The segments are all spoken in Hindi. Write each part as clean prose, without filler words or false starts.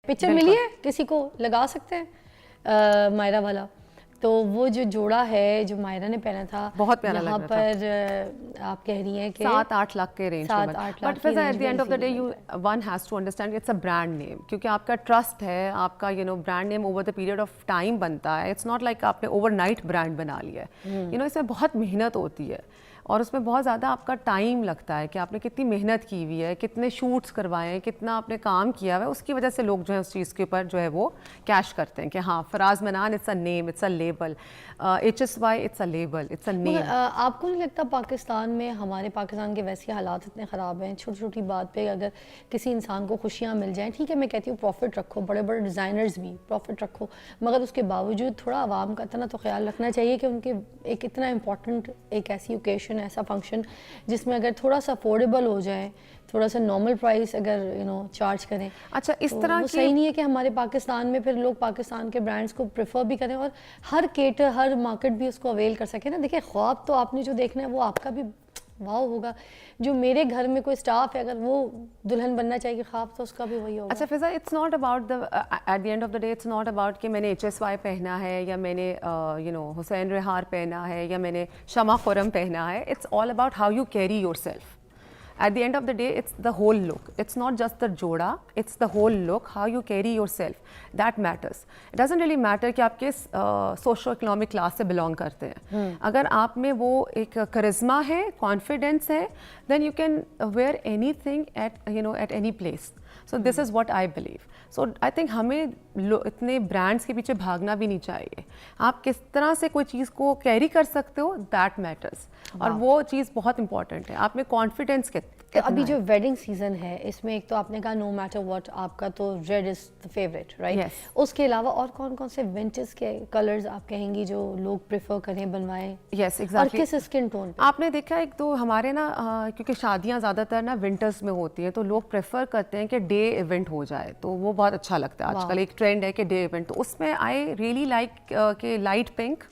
पिक्चर मिली है, किसी को लगा सकते हैं मायरा वाला। तो वो जो जोड़ा है जो मायरा ने पहना था, बहुत प्यारा यहाँ लग रहा पर आप कह रही हैं कि 7-8 लाख के रेंज में, 7-8 लाख बट फिर at the end of the day you one has to understand it's a brand name, क्योंकि आपका ट्रस्ट है, आपका brand name over the period of time बनता है। इट्स नॉट लाइक आपने ओवरनाइट ब्रांड बना लिया है। इसमें बहुत मेहनत होती है और उसमें बहुत ज़्यादा आपका टाइम लगता है कि आपने कितनी मेहनत की हुई है, कितने शूट्स करवाए हैं, कितना आपने काम किया हुआ है। उसकी वजह से लोग जो है उस चीज़ के ऊपर जो है वो कैश करते हैं कि हाँ, फराज मनान it's a name, it's a label, HSY it's a label, it's a name. आपको नहीं लगता पाकिस्तान में, हमारे पाकिस्तान के वैसे हालात इतने ख़राब हैं, छोटी छोटी बात पे अगर किसी इंसान को खुशियाँ मिल जाएं, ठीक है मैं कहती हूँ प्रॉफिट रखो, बड़े बड़े डिज़ाइनर्स भी प्रॉफिट रखो, मगर उसके बावजूद थोड़ा आवाम का इतना तो ख्याल रखना चाहिए कि उनके एक इतना इंपॉर्टेंट एक ऐसी ओकेशन, ऐसा फंक्शन जिसमें अगर थोड़ा सा अफोर्डेबल हो जाए, थोड़ा सा नॉर्मल प्राइस अगर चार्ज करें। अच्छा, इस तो तरह वो सही नहीं है कि हमारे पाकिस्तान में फिर लोग पाकिस्तान के ब्रांड्स को प्रेफर भी करें और हर मार्केट भी उसको अवेल कर सके ना। देखिए, ख्वाब तो आपने जो देखना है वो आपका भी वाह होगा। जो मेरे घर में कोई स्टाफ है, अगर वो दुल्हन बनना चाहिए, ख्वाब तो उसका भी वही होगा। अच्छा Fiza, it's not about the at the end of the day, it's not about कि मैंने HSY पहना है या मैंने हुसैन रिहार पहना है या मैंने शमा खुरम पहना है। It's all about how you carry your self. At the end of the day, it's the whole look. It's not just the जोड़ा, it's the whole look, how you carry yourself. That matters. It doesn't really matter कि आप किस सोशो इकोनॉमिक क्लास से बिलोंग करते हैं। अगर आप में वो एक करिश्मा है, कॉन्फिडेंस है, then you can wear anything at any place. So this is what I believe. So I think हमें इतने ब्रांड्स के पीछे भागना भी नहीं चाहिए। आप किस तरह से कोई चीज़ को कैरी कर सकते हो, दैट मैटर्स, और वो चीज़ बहुत इंपॉर्टेंट है। आप में कॉन्फिडेंस तो अभी जो वेडिंग सीजन है, इसमें एक तो आपने कहा नो मैटर व्हाट, आपका तो red is the favourite, right? उसके अलावा और कौन कौन से विंटर्स के कलर्स आप कहेंगी जो लोग प्रेफर करें, बनवाएं? Yes, exactly. और किस स्किन टोन पे? आपने देखा एक तो हमारे ना क्योंकि शादियां ज़्यादातर ना विंटर्स में होती हैं, तो लोग प्रेफर करते हैं कि डे इवेंट हो जाए, तो वो बहुत अच्छा लगता है। आजकल एक ट्रेंड है कि डे इवेंट, तो उसमें आई रियली लाइक कि light pink,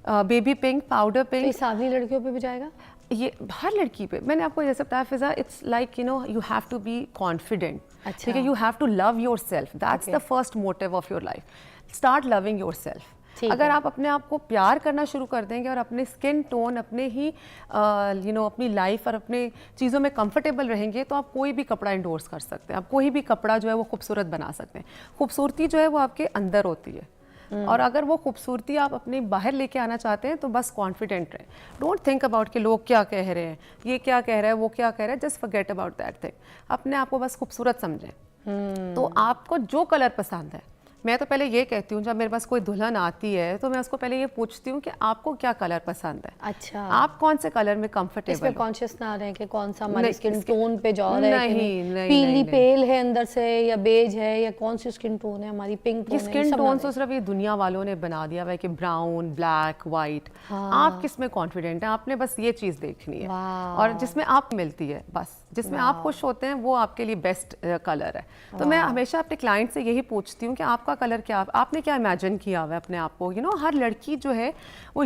baby pink, powder pink. सावली लड़कियों पे भी जाएगा ये? हर लड़की पे। मैंने आपको जैसे बताया Fiza, it's like you have to be confident, ठीक है? You have to love your self, that's the first motive of your life. Start loving yourself. अगर आप अपने आप को प्यार करना शुरू कर देंगे और अपने स्किन टोन, अपने ही अपनी लाइफ और अपने चीज़ों में कंफर्टेबल रहेंगे, तो आप कोई भी कपड़ा इंडोर्स कर सकते हैं। आप कोई भी कपड़ा जो है वो खूबसूरत बना सकते हैं। खूबसूरती जो है वो आपके अंदर होती है, और अगर वो खूबसूरती आप अपने बाहर लेके आना चाहते हैं तो बस कॉन्फिडेंट रहें। डोंट थिंक अबाउट कि लोग क्या कह रहे हैं, ये क्या कह रहा है, वो क्या कह रहा है। Just forget about that thing. अपने आप को बस खूबसूरत समझें। तो आपको जो कलर पसंद है, मैं तो पहले ये कहती हूँ, जब मेरे पास कोई दुल्हन आती है तो मैं उसको पहले ये पूछती हूँ कि आपको क्या कलर पसंद है। अच्छा, आप कौन से कलर में कंफर्टेबल? इसमें कॉन्शियस ना रहे कि कौन सा हमारी स्किन टोन पे जा रहा है। नहीं, पीली पेल है अंदर से या बेज है, या कौन सी स्किन टोन है हमारी, पिंक टोन है। स्किन टोन तो सिर्फ ये दुनिया वालों ने बना दिया हुआ है कि ब्राउन, ब्लैक, वाइट। आप किस में कॉन्फिडेंट है, आपने बस ये चीज़ देखनी है, और जिसमें आप मिलती है, बस जिसमें आप खुश होते हैं, वो आपके लिए बेस्ट कलर है। तो मैं हमेशा अपने क्लाइंट से यही पूछती हूँ कि आपका कलर क्या, आपने क्या इमेजिन किया हुआ है अपने आप को। हर लड़की जो है वो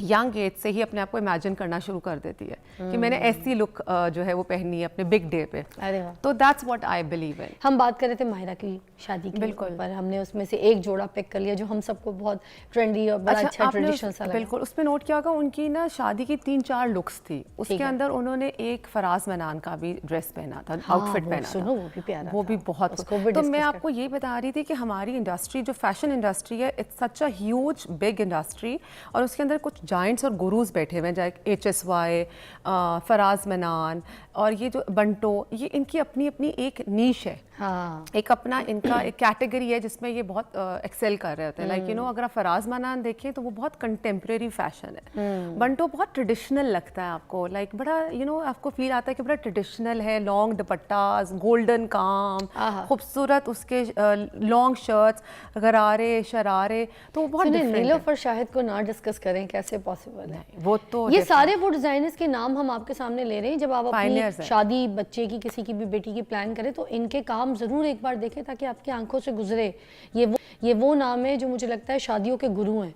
यंग एज से ही अपने आप को इमेजिन करना शुरू कर देती है कि मैंने ऐसी लुक जो है वो पहननी है अपने बिग डे पे। अरे वाह। तो that's what I believe in. हम बात कर रहे थे माहिरा की शादी की, बिल्कुल, पर हमने उसमें से एक जोड़ा पिक कर लिया जो हम सबको बहुत ट्रेंडी और बड़ा अच्छा ट्रेडिशनल सा लगा। बिल्कुल, उसमें नोट किया होगा उनकी ना शादी की 3-4 लुक्स थी। उसके अंदर उन्होंने एक फराज मनान का भी ड्रेस पहना था, आउटफिट पहना था, वो भी प्यारा, वो भी बहुत। तो मैं आपको ये बता रही थी कि हमारी इंडस्ट्री जो फैशन इंडस्ट्री है, it's such a huge big industry, और उसके अंदर कुछ जायंट्स और गुरुज बैठे हुए हैं, जैसे HSY, फराज मनान और ये जो बंटो, ये इनकी अपनी अपनी एक नीश है। हाँ। एक अपना इनका एक कैटेगरी है जिसमें ये बहुत एक्सेल कर रहे होते हैं। लाइक अगर आप फराज मनान देखें तो वो बहुत कंटेम्प्रेरी फैशन है। बंटो बहुत ट्रेडिशनल लगता है आपको, लाइक बड़ा आपको फील आता है कि बड़ा ट्रेडिशनल है। लॉन्ग दुपट्टा, गोल्डन काम, खूबसूरत उसके लॉन्ग शर्ट्स, गरारे शरारे, तो वो बहुत डिफरेंट है। नीलोफर शाहिद को ना डिस्कस करें, कैसे पॉसिबल है? वो तो ये सारे वो डिजाइनर्स के नाम हम आपके सामने ले रहे हैं। जब आप अपनी शादी, बच्चे की, किसी की भी बेटी की प्लान करें तो इनके काम जरूर एक बार देखें ताकि आपकी आंखों से गुजरे। ये वो नाम है जो मुझे लगता है शादियों के गुरु हैं।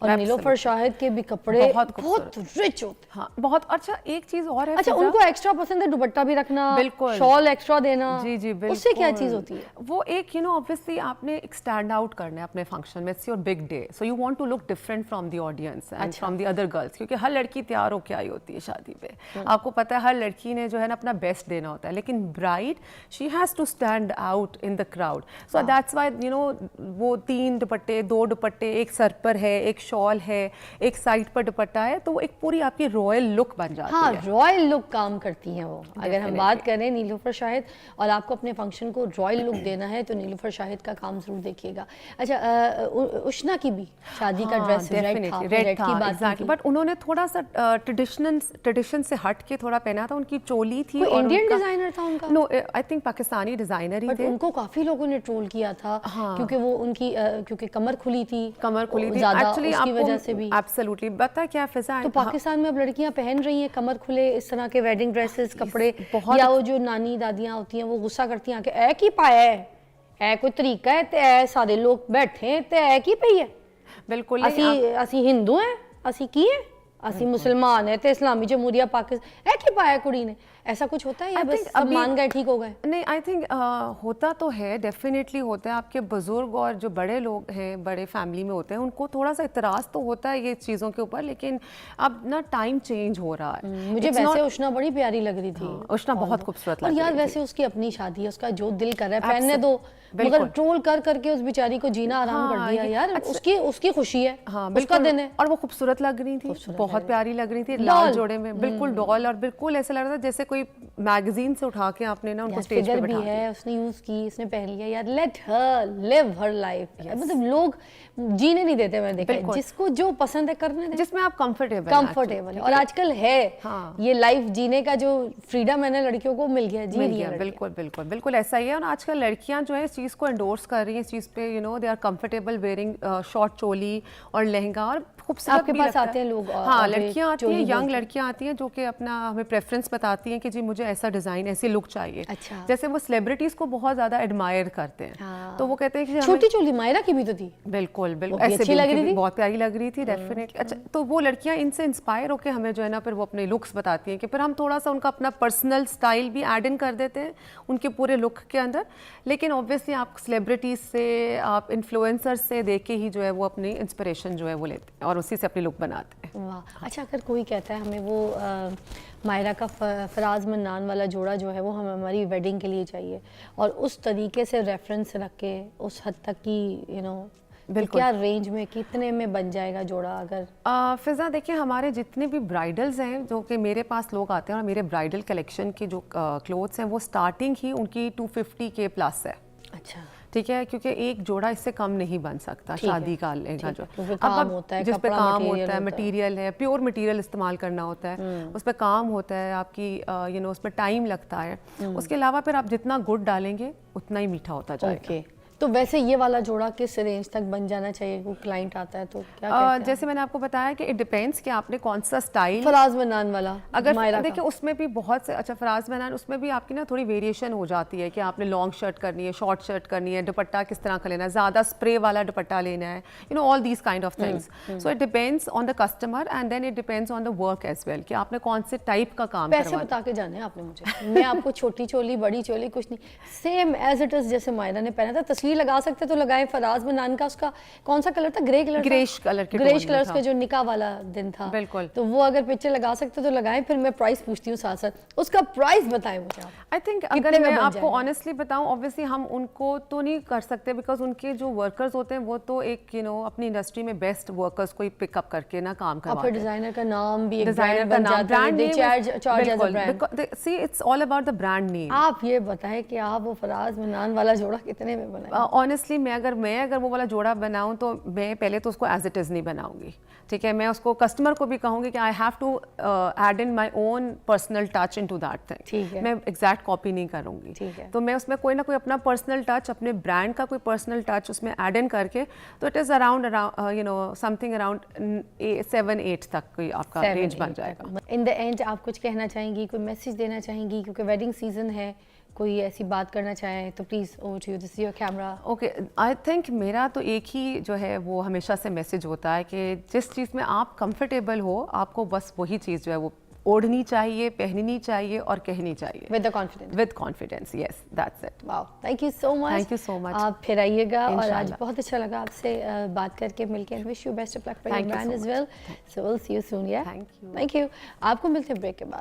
और नीलोफर शाहिद के भी कपड़े बहुत रिच होते हैं। हाँ बहुत अच्छा। एक चीज और है, अच्छा उनको एक्स्ट्रा पसंद है दुपट्टा भी रखना, बिल्कुल शॉल एक्स्ट्रा देना। जी जी बिल्कुल। उससे क्या चीज होती है? वो एक ऑब्वियसली आपने एक स्टैंड आउट करना है अपने फंक्शन में, it's your big day, so you want to look different from the audience and from the other girls, क्योंकि हर लड़की तैयार हो क्या ही होती है शादी पे। आपको पता है हर लड़की ने जो है ना अपना बेस्ट देना होता है, लेकिन bride she has to stand out in the crowd, so that's why वो 3 दुपट्टे, 2 दुपट्टे, एक सर पर है, एक शॉल है, एक साइड पर दुपट्टा है, तो वो एक पूरी आपकी रॉयल लुक बन जाती है। हाँ रॉयल लुक काम करती हैं वो। अगर हम बात करें नीलोफर शाहिद और आपको अपने फंक्शन को रॉयल लुक देना है तो नीलोफर शाहिद का काम जरूर देखिएगा। अच्छा उष्णा की भी शादी का ड्रेस रेड था की बात की, बट उन्होंने थोड़ा सा ट्रेडिशन से हट के थोड़ा पहना था। उनकी चोली थी, कोई इंडियन डिजाइनर था उनका? No I think Pakistani designer ही थे। उनको काफी लोगों ने ट्रोल किया था क्योंकि वो उनकी क्योंकि कमर खुली थी एक्चुअली उसकी वजह से भी। एब्सोल्युटली पता क्या फिजा, तो पाकिस्तान में अब लड़कियां पहन रही हैं कमर खुले इस तरह के वेडिंग ड्रेसेस कपड़े, या वो जो नानी दादियां होती हैं वो गुस्सा करती हैं कि ऐ की पाया है, ऐ कोई तरीका है ते ऐ सारे लोग बैठे ते ऐ की पई है। बिल्कुल असी हिंदू हैं, असी की है, असी मुसलमान है ते इस्लामी जमहूरिया पाकिस्तान ऐ की पाया कुड़ी ने। ऐसा कुछ होता है या बस सब मान गए ठीक हो गए? नहीं आई थिंक होता तो है, डेफिनेटली होता है। आपके बुजुर्ग और जो बड़े लोग हैं, बड़े फैमिली में होते हैं, उनको थोड़ा सा इतराज़ तो होता है ये चीज़ों के ऊपर, लेकिन अब ना टाइम चेंज हो रहा है। मुझे वैसे उष्णा बड़ी प्यारी लग रही थी। उष्णा बहुत खूबसूरत लग रही थी। और यार वैसे उसकी अपनी शादी है, उसका जो दिल कर रहा है पहनने दो, मगर ट्रोल कर करके उस बेचारी को जीना आराम कर दिया यार। उसकी खुशी है, उसका दिन है। और वो खूबसूरत लग रही थी, बहुत प्यारी लग रही थी, लाल जोड़े में, बिल्कुल डॉल, और बिल्कुल ऐसा लग रहा था जैसे कोई मैगजीन से उठा के आपने ना उनको स्टेज पे बिठा दिया। उसने यूज की, उसने पहन लिया यार। लेट हर लिव हर लाइफ। मतलब लोग जीने नहीं देते, मैंने देखा जिसको जो पसंद है करने दे, जिसमें आप कंफर्टेबल है। और आजकल है ये लाइफ जीने का जो फ्रीडम है ना लड़कियों को मिल गया, जी रही है। बिल्कुल ऐसा ही है। और आजकल लड़कियां जो है इस चीज को एंडोर्स कर रही हैं, इस चीज पे they are comfortable wearing short choli और लहंगा, और खूबसूरत आपके पास आते हैं लोग। हाँ लड़कियां आती हैं, यंग लड़कियां आती हैं जो कि अपना हमें प्रेफरेंस बताती हैं कि जी मुझे ऐसा डिजाइन, ऐसी लुक चाहिए। अच्छा। जैसे वो सेलिब्रिटीज को बहुत ज्यादा एडमायर करते हैं, तो वो कहते हैं कि छोटी चोली मायरा की भी तो थी। बिल्कुल ऐसे अच्छी लग रही थी, बहुत प्यारी लग रही थी, डेफिनेटली। अच्छा तो वो लड़कियां इनसे इंस्पायर होकर हमें जो है ना फिर वो अपने लुक्स बताती हैं कि फिर हम थोड़ा सा उनका अपना पर्सनल स्टाइल भी ऐड इन कर देते हैं उनके पूरे लुक के अंदर। लेकिन ऑब्वियसली आप सेलिब्रिटीज से, आप इन्फ्लुएंसर्स से देख के ही जो है वो अपनी इंस्पिरेशन जो है वो लेते हैं और उसी से अपनी लुक बनाते हैं। वाह। अच्छा अगर कोई कहता है हमें वो मायरा का फराज मन्नान वाला जोड़ा जो है वो हमें हमारी वेडिंग के लिए चाहिए, और उस तरीके से रेफरेंस रख के उस हद तक की बिल्कुल, क्या रेंज में कितने में बन जाएगा जोड़ा? अगर फिजा देखिए हमारे जितने भी ब्राइडल्स हैं जो कि मेरे पास लोग आते हैं, और मेरे ब्राइडल कलेक्शन की जो क्लोथ्स हैं वो स्टार्टिंग ही उनकी 250 के प्लस है। अच्छा ठीक है, क्योंकि एक जोड़ा इससे कम नहीं बन सकता शादी का लहंगा जो जिस पे काम होता है, मटेरियल है, प्योर मटेरियल इस्तेमाल करना होता है, उस पर काम होता है आपकी उस पर टाइम लगता है। उसके अलावा फिर आप जितना गुड़ डालेंगे उतना ही मीठा होता जाएगा। तो वैसे ये वाला जोड़ा किस रेंज तक बन जाना चाहिए? वो क्लाइंट आता है तो क्या कहते हैं? जैसे मैंने आपको बताया कि इट डिपेंड्स कि आपने कौन सा स्टाइल। फराज मन्नान वाला अगर देखिए उसमें भी बहुत से, अच्छा फराज मन्नान उसमें भी आपकी ना थोड़ी वेरिएशन हो जाती है कि आपने लॉन्ग शर्ट करनी है, शॉर्ट शर्ट करनी है, दुपट्टा किस तरह का लेना है, ज़्यादा स्प्रे वाला दुपट्टा लेना है, all these kind of things. So it depends on the customer and then it depends on the work as well कि आपने कौन से टाइप का काम करवाना है। पैसे बता के जाने आपने मुझे। मैं आपको छोटी चोली बड़ी चोली कुछ नहीं, सेम एज इट इज जैसे मायरा ने पहना था। तस्वीर लगा सकते तो लगाए। फराज मन्नान का उसका कौन सा कलर था? ग्रे कलर, ग्रेश कलर के, ग्रेश कलर का जो निकाह वाला दिन था। बिल्कुल। तो वो अगर पिक्चर लगा सकते तो लगाएं। फिर मैं प्राइस पूछती हूँ साथ साथ, उसका प्राइस बताएं मुझे आप। आई थिंक अगर मैं आपको ऑनेस्टली बताऊं, ऑब्वियसली हम उनको तो नहीं कर सकते बिकॉज उनके जो वर्कर्स होते हैं वो तो एक अपनी इंडस्ट्री में बेस्ट वर्कर्स को ही पिकअप करके ना काम करवाते हैं। डिजाइनर का नाम भी, डिजाइनर का नाम, brand name, see it's all about the brand name. आप ये बताएं कि आप वो फराज मन्नान वाला जोड़ा कितने में बनाएंगे? ऑनेस्टली मैं अगर वो वाला जोड़ा बनाऊं तो मैं पहले तो उसको एज इट इज नहीं बनाऊंगी। ठीक है, मैं उसको कस्टमर को भी कहूंगी कि I have to add in my own personal touch into that thing. ठीक है, मैं एग्जैक्ट कॉपी नहीं करूंगी। ठीक है, तो मैं उसमें कोई ना कोई अपना पर्सनल टच, अपने ब्रांड का कोई पर्सनल टच उसमें ऐड इन करके, तो it is around something around 7-8 तक कोई आपका रेंज बन जाएगा। इन द एंड आप कुछ कहना चाहेंगी, कोई मैसेज देना चाहेंगी? क्योंकि वेडिंग सीजन है कोई ऐसी बात करना चाहें तो please over to you, this is your camera. Okay, I think मेरा तो एक ही जो है वो हमेशा से मैसेज होता है कि जिस चीज़ में आप कंफर्टेबल हो, आपको बस वही चीज़ जो है वो ओढ़नी चाहिए, पहननी चाहिए और कहनी चाहिए with the confidence. With confidence, yes, that's it. Wow, thank you so much. Thank you so much. आप फिर आइएगा, और आज इंशाल्लाह। बहुत अच्छा लगा आपसे बात करके, मिलके, and wish you best of luck for your Thank you brand so as much. Well. So will see you soon, या Thank you. Thank you. आपको मिलते हैं ब्रेक के बाद।